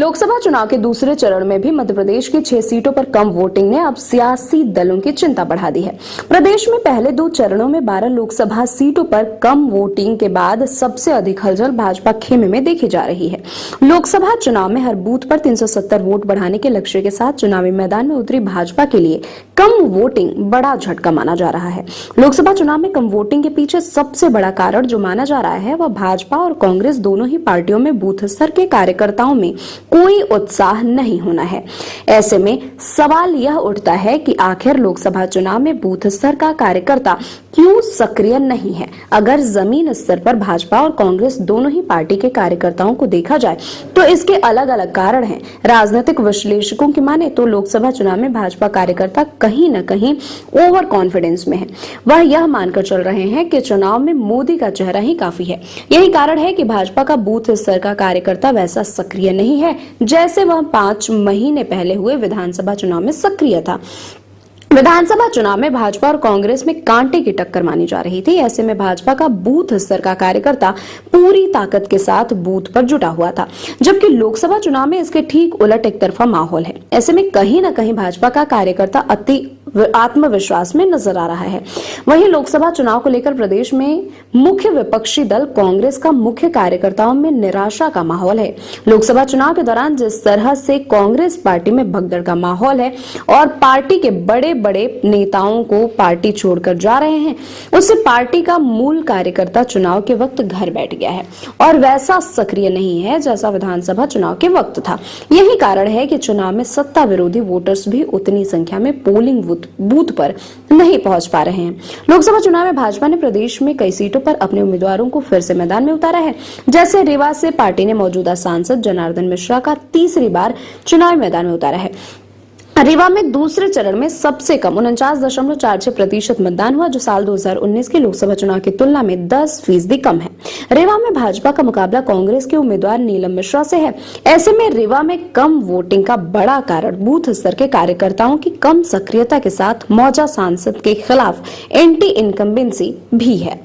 लोकसभा चुनाव के दूसरे चरण में भी मध्य प्रदेश की 6 सीटों पर कम वोटिंग ने अब सियासी दलों की चिंता बढ़ा दी है। प्रदेश में पहले 2 चरणों में 12 लोकसभा सीटों पर कम वोटिंग के बाद सबसे अधिक हलचल भाजपा खेमे में देखी जा रही है। लोकसभा चुनाव में हर बूथ पर 370 वोट बढ़ाने के लक्ष्य के साथ चुनावी मैदान में उतरी भाजपा के लिए कम वोटिंग बड़ा झटका माना जा रहा है। लोकसभा चुनाव में कम वोटिंग के पीछे सबसे बड़ा कारण जो माना जा रहा है वह भाजपा और कांग्रेस दोनों ही पार्टियों में बूथ स्तर के कार्यकर्ताओं में कोई उत्साह नहीं होना है। ऐसे में सवाल यह उठता है कि आखिर लोकसभा चुनाव में बूथ स्तर का कार्यकर्ता क्यों सक्रिय नहीं है। अगर जमीन स्तर पर भाजपा और कांग्रेस दोनों ही पार्टी के कार्यकर्ताओं को देखा जाए तो इसके अलग अलग कारण हैं। राजनीतिक विश्लेषकों की माने तो लोकसभा चुनाव में भाजपा कार्यकर्ता कहीं न कहीं ओवर कॉन्फिडेंस में है। वह यह मानकर चल रहे हैं कि चुनाव में मोदी का चेहरा ही काफी है। यही कारण है कि भाजपा का बूथ स्तर का कार्यकर्ता वैसा सक्रिय नहीं है जैसे वह 5 महीने पहले हुए विधानसभा चुनाव में सक्रिय था। विधानसभा चुनाव में भाजपा और कांग्रेस में कांटे की टक्कर मानी जा रही थी। ऐसे में भाजपा का बूथ स्तर का कार्यकर्ता पूरी ताकत के साथ बूथ पर जुटा हुआ था, जबकि लोकसभा चुनाव में इसके ठीक उलट एक तरफा माहौल है। ऐसे में कहीं न कहीं भाजपा का कार्यकर्ता अति आत्मविश्वास में नजर आ रहा है। वहीं लोकसभा चुनाव को लेकर प्रदेश में मुख्य विपक्षी दल कांग्रेस का मुख्य कार्यकर्ताओं में निराशा का माहौल है। लोकसभा चुनाव के दौरान जिस तरह से कांग्रेस पार्टी में भगदड़ का माहौल है और पार्टी के बड़े बड़े नेताओं को पार्टी छोड़कर जा रहे हैं, उससे पार्टी का मूल कार्यकर्ता चुनाव के वक्त घर बैठ गया है और वैसा सक्रिय नहीं है जैसा विधानसभा चुनाव के वक्त था। यही कारण है कि चुनाव में सत्ता विरोधी वोटर्स भी उतनी संख्या में पोलिंग बूथ पर नहीं पहुंच पा रहे हैं। लोकसभा चुनाव में भाजपा ने प्रदेश में कई सीटों पर अपने उम्मीदवारों को फिर से मैदान में उतारा है। जैसे रीवा से पार्टी ने मौजूदा सांसद जनार्दन मिश्रा का तीसरी बार चुनावी मैदान में उतारा है। रीवा में दूसरे चरण में सबसे कम 49.46% मतदान हुआ, जो साल 2019 के लोकसभा चुनाव की तुलना में 10% कम है। रीवा में भाजपा का मुकाबला कांग्रेस के उम्मीदवार नीलम मिश्रा से है। ऐसे में रीवा में कम वोटिंग का बड़ा कारण बूथ स्तर के कार्यकर्ताओं की कम सक्रियता के साथ मौजूदा सांसद के खिलाफ एंटी इनकम्बेंसी भी है।